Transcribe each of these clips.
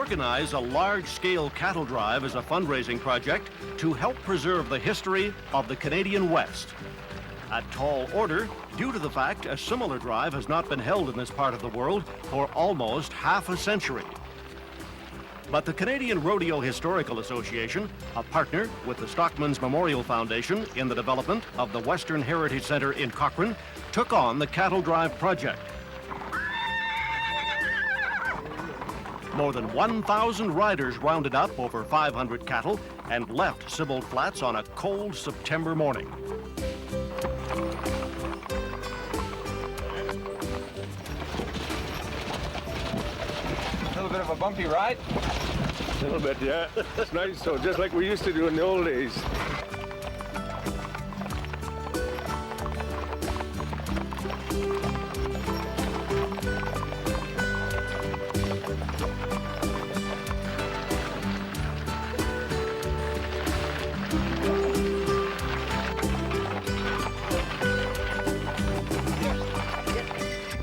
organize a large-scale cattle drive as a fundraising project to help preserve the history of the Canadian West. A tall order due to the fact a similar drive has not been held in this part of the world for almost half a century. But the Canadian Rodeo Historical Association, a partner with the Stockman's Memorial Foundation in the development of the Western Heritage Center in Cochrane, took on the cattle drive project. More than 1,000 riders rounded up over 500 cattle and left Sibbald Flats on a cold September morning. A little bit of a bumpy ride? A little bit, yeah. It's nice, so just like we used to do in the old days.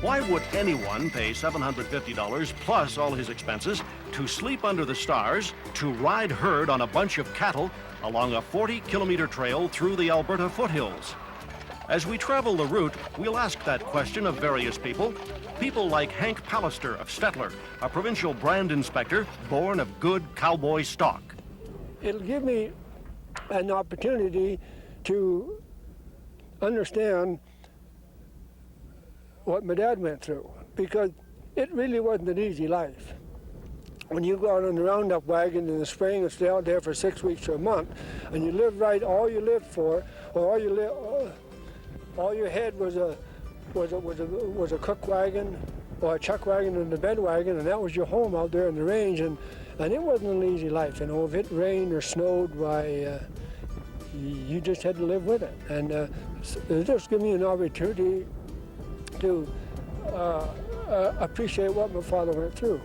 Why would anyone pay $750 plus all his expenses to sleep under the stars, to ride herd on a bunch of cattle along a 40-kilometer trail through the Alberta foothills? As we travel the route, we'll ask that question of various people. People like Hank Pallister of Stettler, a provincial brand inspector born of good cowboy stock. It'll give me an opportunity to understand what my dad went through, because it really wasn't an easy life. When you go out on the roundup wagon in the spring and stay out there for 6 weeks or a month, and you live right, all you lived for, or all you had was a cook wagon or a chuck wagon and a bed wagon, and that was your home out there in the range, and it wasn't an easy life. You know, if it rained or snowed, why, you just had to live with it. And it just gave me an opportunity to appreciate what my father went through.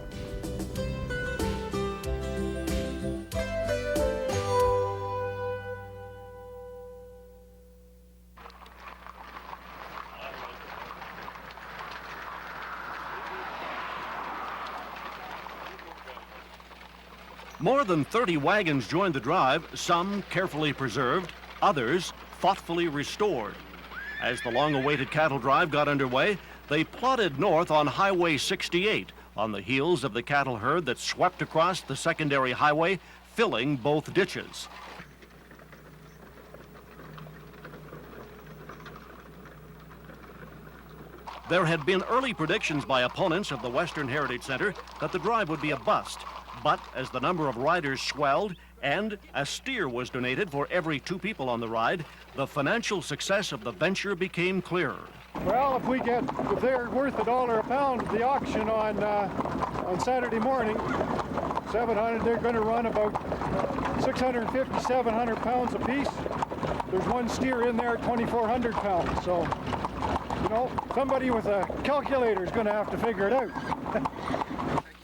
More than 30 wagons joined the drive, some carefully preserved, others thoughtfully restored. As the long-awaited cattle drive got underway, they plodded north on Highway 68 on the heels of the cattle herd that swept across the secondary highway, filling both ditches. There had been early predictions by opponents of the Western Heritage Center that the drive would be a bust. But as the number of riders swelled and a steer was donated for every 2 people on the ride, the financial success of the venture became clearer. Well, if they're worth $1 a pound at the auction on Saturday morning, 700, they're going to run about 650, 700 pounds apiece. There's one steer in there, 2,400 pounds. So, you know, somebody with a calculator is going to have to figure it out.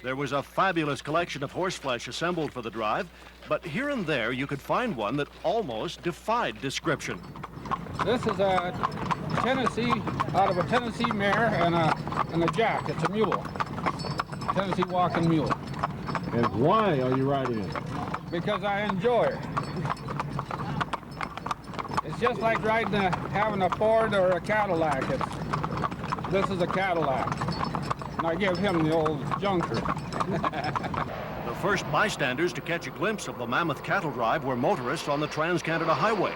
There was a fabulous collection of horseflesh assembled for the drive, but here and there you could find one that almost defied description. This is a Tennessee, out of a Tennessee mare and a jack. It's a mule, Tennessee walking mule. And why are you riding it? Because I enjoy it. It's just like having a Ford or a Cadillac. This is a Cadillac. And I give him the old junker. The first bystanders to catch a glimpse of the mammoth cattle drive were motorists on the Trans-Canada Highway.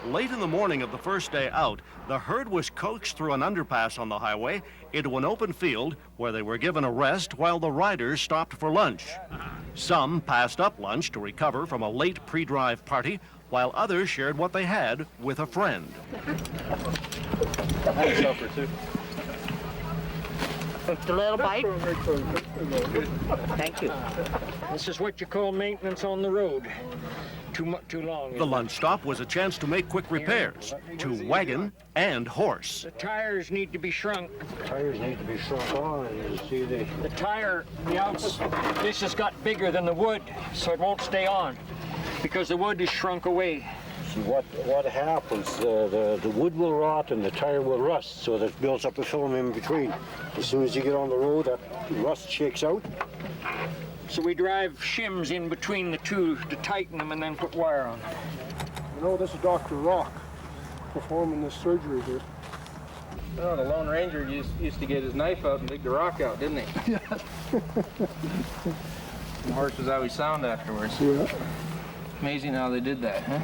Late in the morning of the first day out, the herd was coached through an underpass on the highway into an open field where they were given a rest while the riders stopped for lunch. Some passed up lunch to recover from a late pre-drive party, while others shared what they had with a friend. I had supper too. A little bite? Thank you. This is what you call maintenance on the road. Too long. The lunch stop was a chance to make quick repairs to wagon and horse. The tires need to be shrunk. Tires need to be shrunk on, and you see the tire, this has got bigger than the wood, so it won't stay on because the wood is shrunk away. See what happens, the wood will rot and the tire will rust, so that builds up a film in between. As soon as you get on the road, that rust shakes out. So we drive shims in between the two to tighten them and then put wire on. You know, this is Dr. Rock performing this surgery here. Oh, the Lone Ranger used to get his knife out and dig the rock out, didn't he? Yeah. The horse was always sound afterwards. Yeah. Amazing how they did that, huh?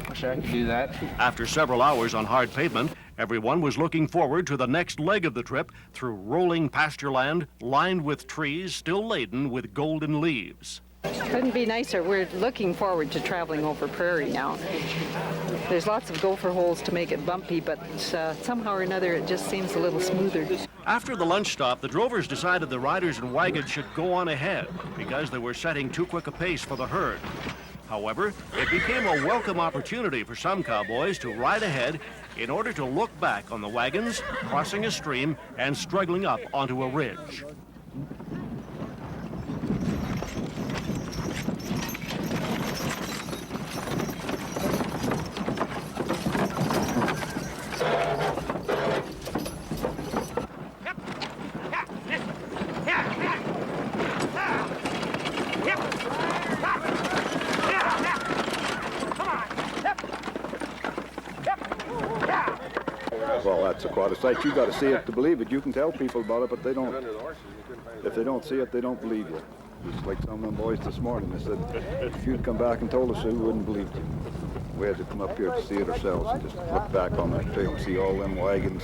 Wish I could do that. After several hours on hard pavement, everyone was looking forward to the next leg of the trip through rolling pasture land lined with trees still laden with golden leaves. Couldn't be nicer. We're looking forward to traveling over prairie now. There's lots of gopher holes to make it bumpy, but somehow or another it just seems a little smoother. After the lunch stop, the drovers decided the riders and wagons should go on ahead because they were setting too quick a pace for the herd. However, it became a welcome opportunity for some cowboys to ride ahead in order to look back on the wagons crossing a stream and struggling up onto a ridge. Well, that's quite a sight. You got to see it to believe it. You can tell people about it, but they don't. If they don't see it, they don't believe you. Just like some of them boys this morning. They said, if you'd come back and told us, we wouldn't believe you. We had to come up here to see it ourselves and just look back on that trail and see all them wagons,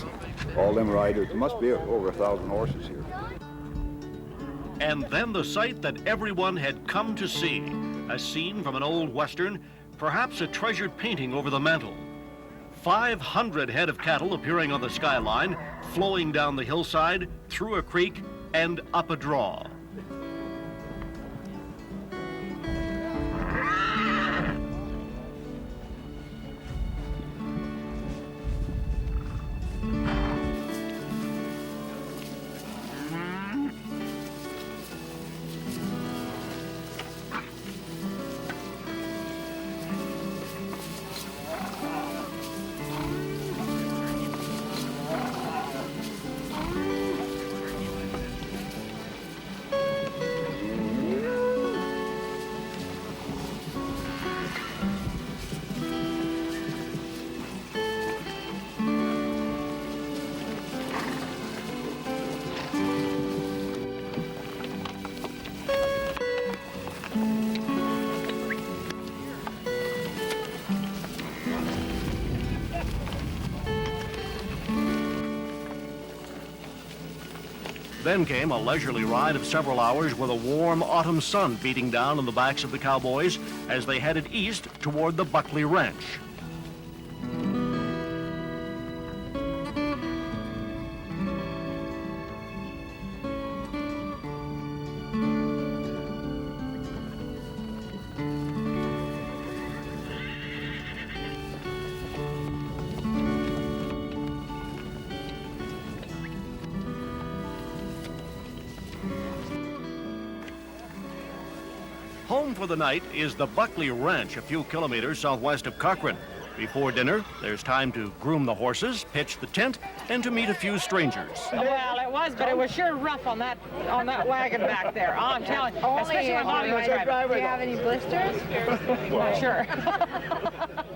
all them riders. There must be over 1,000 horses here. And then the sight that everyone had come to see, a scene from an old Western, perhaps a treasured painting over the mantel. 500 head of cattle appearing on the skyline, flowing down the hillside, through a creek, and up a draw. Then came a leisurely ride of several hours with a warm autumn sun beating down on the backs of the cowboys as they headed east toward the Buckley Ranch. Home for the night is the Buckley Ranch, a few kilometers southwest of Cochrane. Before dinner, there's time to groom the horses, pitch the tent, and to meet a few strangers. Well, it was, but it was sure rough on that wagon back there. Oh, I'm telling you, especially when Bobby was driving. Do you have any blisters? Not sure.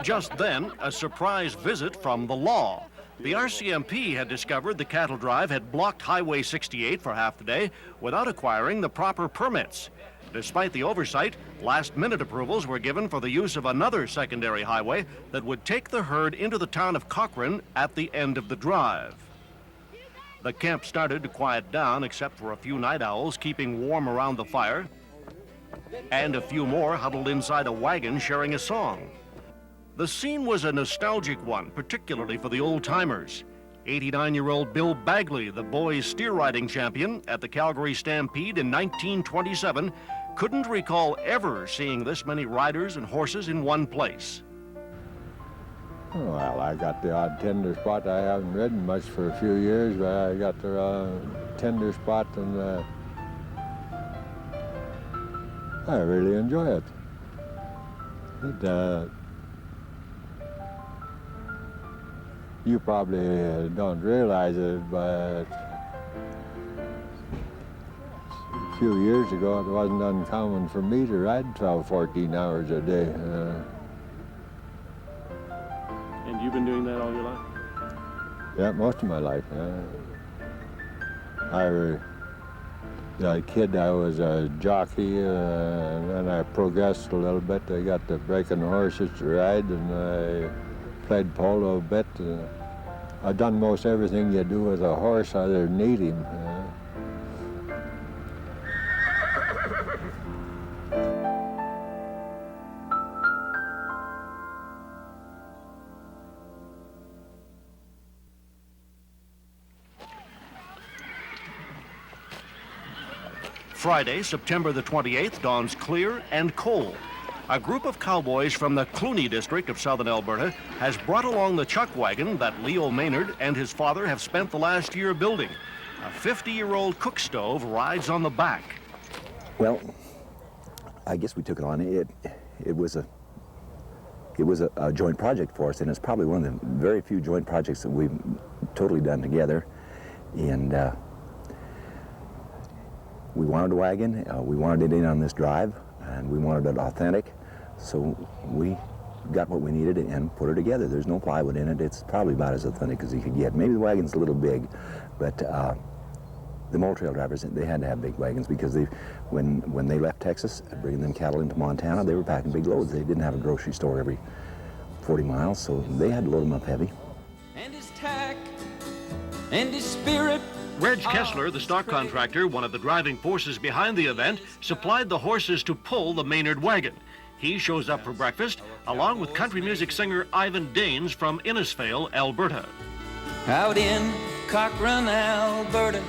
Just then, a surprise visit from the law. The RCMP had discovered the cattle drive had blocked Highway 68 for half the day without acquiring the proper permits. Despite the oversight, last-minute approvals were given for the use of another secondary highway that would take the herd into the town of Cochrane at the end of the drive. The camp started to quiet down except for a few night owls keeping warm around the fire, and a few more huddled inside a wagon sharing a song. The scene was a nostalgic one, particularly for the old-timers. 89-year-old Bill Bagley, the boys' steer riding champion at the Calgary Stampede in 1927, couldn't recall ever seeing this many riders and horses in one place. Well, I got the odd tender spot. I haven't ridden much for a few years, but I got the tender spot, and I really enjoy it. You probably don't realize it, but a few years ago it wasn't uncommon for me to ride 12, 14 hours a day. And you've been doing that all your life? Yeah, most of my life. As a kid, I was a jockey, and then I progressed a little bit. I got to breaking horses to ride, and I played polo a bit. I've done most everything you do with a horse other than eat him. Friday, September the 28th, dawns clear and cold. A group of cowboys from the Cluny district of southern Alberta has brought along the chuck wagon that Leo Maynard and his father have spent the last year building. A 50-year-old cook stove rides on the back. Well, I guess we took it on. It was a joint project for us, and it's probably one of the very few joint projects that we've totally done together. And we wanted a wagon, we wanted it in on this drive, and we wanted it authentic, so we got what we needed and put it together. There's no plywood in it. It's probably about as authentic as you could get. Maybe the wagon's a little big, but the mole trail drivers, they had to have big wagons because when they left Texas, bringing them cattle into Montana, they were packing big loads. They didn't have a grocery store every 40 miles, so they had to load them up heavy. And his tack and his spirit. Reg Kessler, the stock contractor, one of the driving forces behind the event, supplied the horses to pull the Maynard wagon. He shows up for breakfast, along with country music singer Ivan Daines from Innisfail, Alberta. Out in Cochrane, Alberta,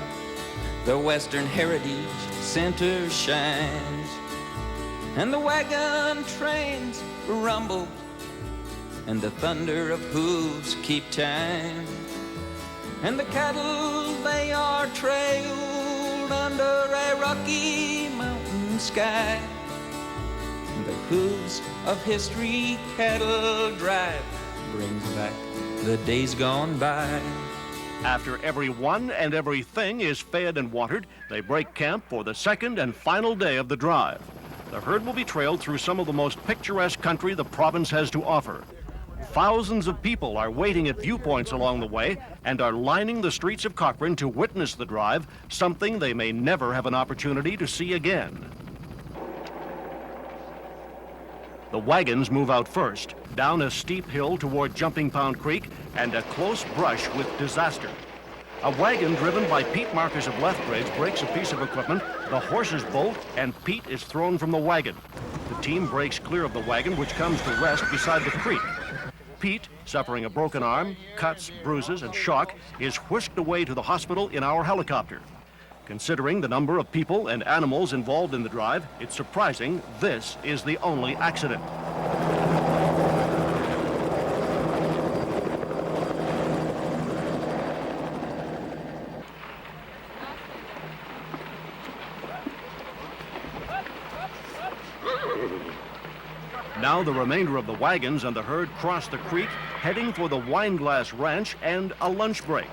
the Western Heritage Center shines, and the wagon trains rumble, and the thunder of hooves keep time. And the cattle, they are trailed under a rocky mountain sky. And the hooves of history cattle drive brings back the days gone by. After everyone and everything is fed and watered, they break camp for the second and final day of the drive. The herd will be trailed through some of the most picturesque country the province has to offer. Thousands of people are waiting at viewpoints along the way and are lining the streets of Cochrane to witness the drive, something they may never have an opportunity to see again. The wagons move out first, down a steep hill toward Jumping Pound Creek and a close brush with disaster. A wagon driven by Pete Marcus of Lethbridge breaks a piece of equipment, the horses bolt, and Pete is thrown from the wagon. The team breaks clear of the wagon, which comes to rest beside the creek. Pete, suffering a broken arm, cuts, bruises, and shock, is whisked away to the hospital in our helicopter. Considering the number of people and animals involved in the drive, it's surprising this is the only accident. Now the remainder of the wagons and the herd cross the creek, heading for the Wineglass Ranch and a lunch break.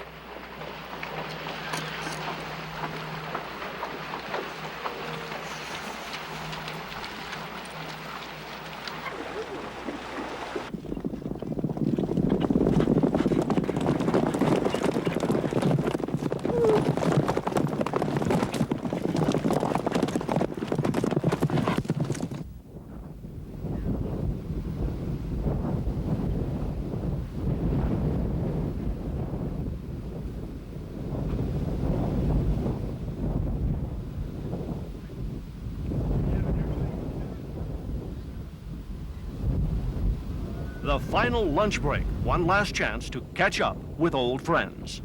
The final lunch break, one last chance to catch up with old friends.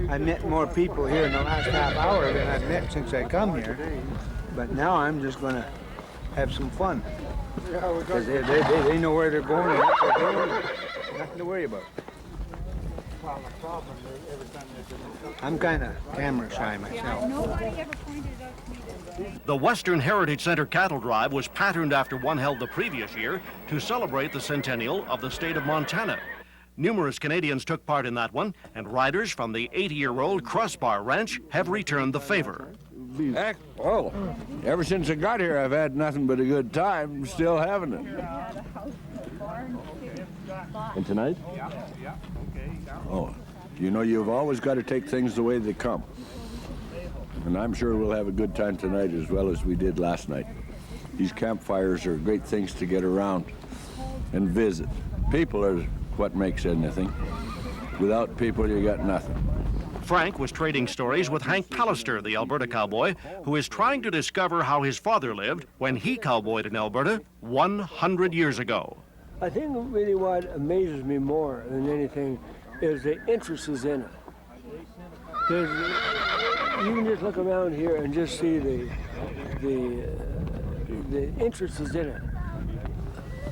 I met more people here in the last half hour than I've met since I come here. But now I'm just going to have some fun. Because they know where they're going and what they're doing. Nothing to worry about. I'm kind of camera shy myself. Nobody ever pointed out to me that. The Western Heritage Center cattle drive was patterned after one held the previous year to celebrate the centennial of the state of Montana. Numerous Canadians took part in that one, and riders from the 80-year-old Crossbar Ranch have returned the favor. Heck, well, ever since I got here, I've had nothing but a good time, still having it. And tonight? Oh, you know, you've always got to take things the way they come. And I'm sure we'll have a good time tonight as well as we did last night. These campfires are great things to get around and visit. People are what makes anything. Without people, you got nothing. Frank was trading stories with Hank Pallister, the Alberta cowboy, who is trying to discover how his father lived when he cowboyed in Alberta 100 years ago. I think really what amazes me more than anything is the interest is in it. You can just look around here and just see the interest is in it.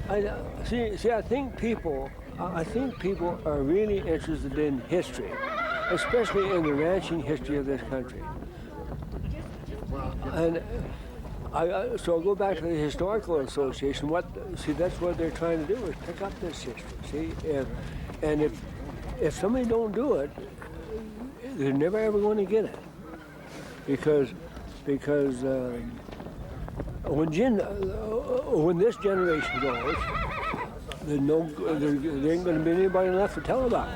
I think people are really interested in history, especially in the ranching history of this country. And so I'll go back to the Historical Association. That's what they're trying to do, is pick up this history. And if somebody don't do it, they're never ever going to get it, because when this generation goes, there ain't going to be anybody left to tell about it.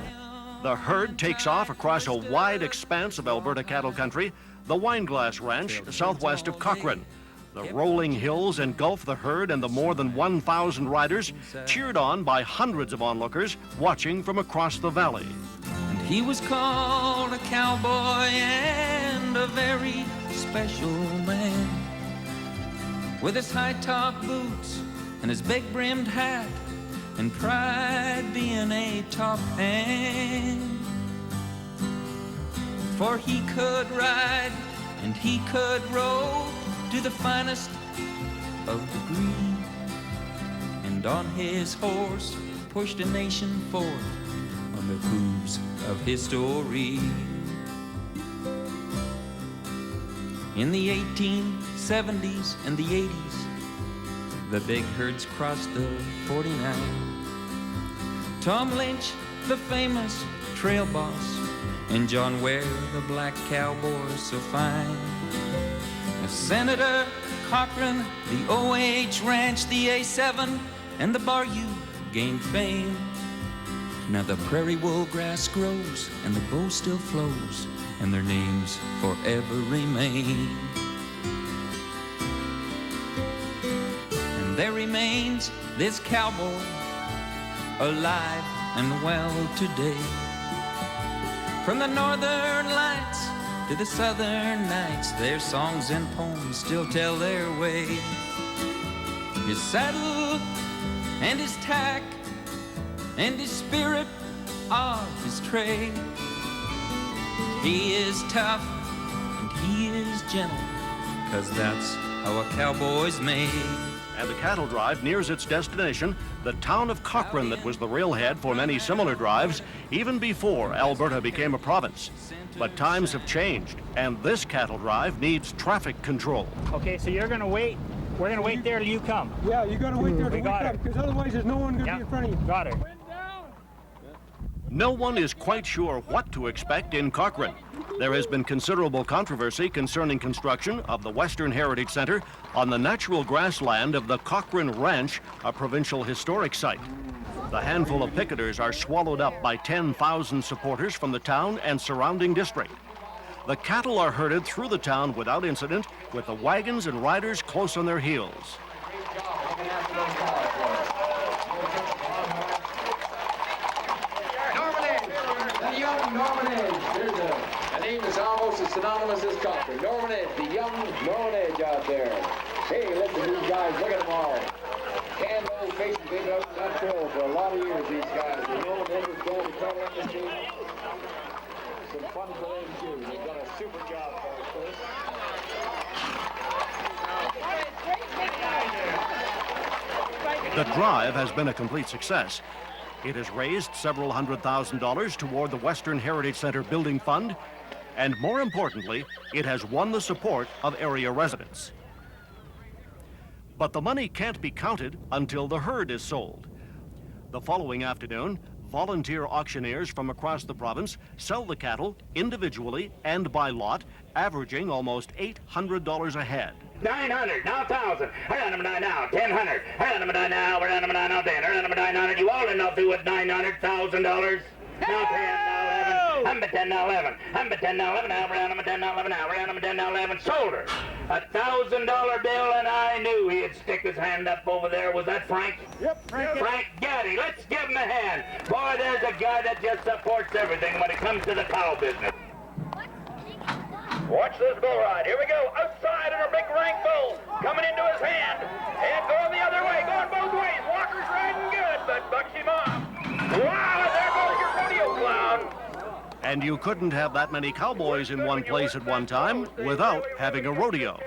The herd takes off across a wide expanse of Alberta cattle country, the Wineglass Ranch, southwest of Cochrane. The rolling hills engulf the herd and the more than 1,000 riders, cheered on by hundreds of onlookers watching from across the valley. And he was called a cowboy and a very special man, with his high-top boots and his big-brimmed hat, and pride being a top hand. For he could ride and he could roll to the finest of the breed, and on his horse pushed a nation forth on the hooves of history. In the 1870s and the 80s, the big herds crossed the 49. Tom Lynch, the famous trail boss, and John Ware, the black cowboy so fine. Senator Cochrane, the OH Ranch, the A7, and the Bayou gained fame. Now the prairie wool grass grows, and the bow still flows, and their names forever remain. And there remains this cowboy, alive and well today. From the northern lights to the southern nights, their songs and poems still tell their way. His saddle and his tack and his spirit are his trade. He is tough and he is gentle, 'cause that's how a cowboy's made. And the cattle drive nears its destination, the town of Cochrane, that was the railhead for many similar drives, even before Alberta became a province. But times have changed, and this cattle drive needs traffic control. Okay, so you're gonna wait. We're gonna wait there till you come. Yeah, you gotta wait there till we come, because otherwise there's no one gonna be in front of you. Got it. No one is quite sure what to expect in Cochrane. There has been considerable controversy concerning construction of the Western Heritage Center on the natural grassland of the Cochrane Ranch, a provincial historic site. The handful of picketers are swallowed up by 10,000 supporters from the town and surrounding district. The cattle are herded through the town without incident, with the wagons and riders close on their heels. The young Norman Edge. There's a name that's almost as synonymous as Cochrane. Norman Edge, the young Norman Edge out there. Hey, listen to these guys. Look at them all. Canned old faces. They've been out that trail for a lot of years, these guys. The Norman Edge is going to cover industry. Some fun for them, too. They've done a super job for us. The drive has been a complete success. It has raised several $100,000 toward the Western Heritage Center Building Fund, and more importantly, it has won the support of area residents. But the money can't be counted until the herd is sold. The following afternoon, volunteer auctioneers from across the province sell the cattle individually and by lot, averaging almost $800 a head. 900, now 1,000. Now 1,000. 1,000 now. 900. You all enough to with $900,000. Now 10, now 11. I'm a 10, now 11. I'm a 10, now 11. Now we're on 10, now 11. Now we're on 10, now 11. Sold her. $1,000 bill, and I knew he'd stick his hand up over there. Was that Frank? Yep, Frank. Frank Gaddy. Let's give him a hand. Boy, there's a guy that just supports everything when it comes to the cow business. Watch this bull ride. Here we go. Outside and a big rank bull coming into his hand. And going the other way. Going both ways. Walker's riding good, but bucks him off. Wow, there goes your rodeo clown. And you couldn't have that many cowboys in one place at one time without having a rodeo.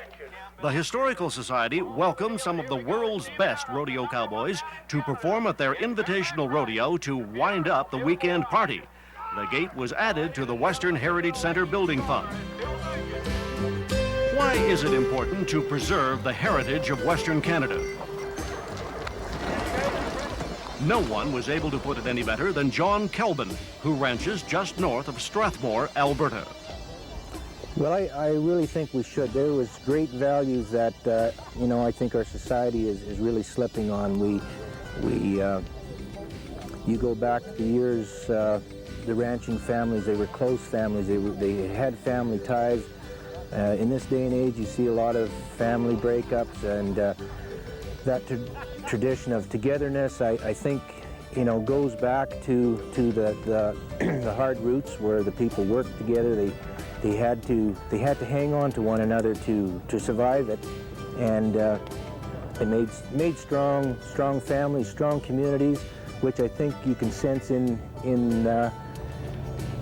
The Historical Society welcomed some of the world's best rodeo cowboys to perform at their invitational rodeo to wind up the weekend party. The gate was added to the Western Heritage Center Building Fund. Why is it important to preserve the heritage of Western Canada? No one was able to put it any better than John Kelvin, who ranches just north of Strathmore, Alberta. Well, I really think we should. There was great values that, I think our society is really slipping on. You go back to the years, the ranching families, they were close families, they had family ties. In this day and age, you see a lot of family breakups, and that tradition of togetherness, I think, goes back to the hard roots where the people worked together. They had to hang on to one another to survive it, and they made strong families, strong communities, which I think you can sense in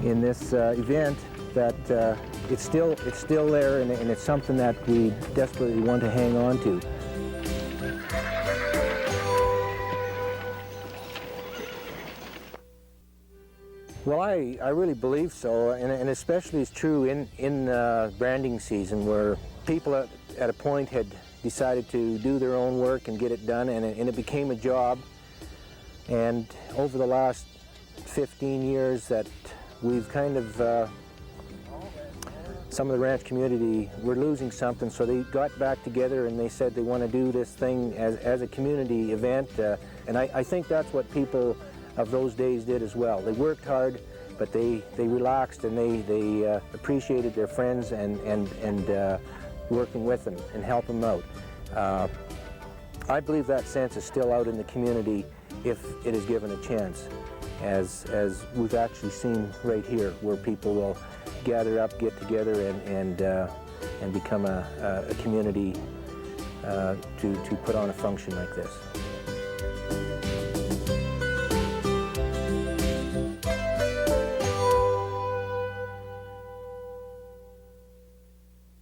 this event, that it's still there, and it's something that we desperately want to hang on to. Well, I really believe so, and especially it's true in branding season, where people at a point had decided to do their own work and get it done, and it became a job. And over the last 15 years that we've kind of, some of the ranch community were losing something, so they got back together and they said they want to do this thing as a community event, and I think that's what people of those days did as well. They worked hard, but they relaxed, and they appreciated their friends and working with them and help them out. I believe that sense is still out in the community if it is given a chance, as we've actually seen right here, where people will gather up, get together, and become a community to put on a function like this.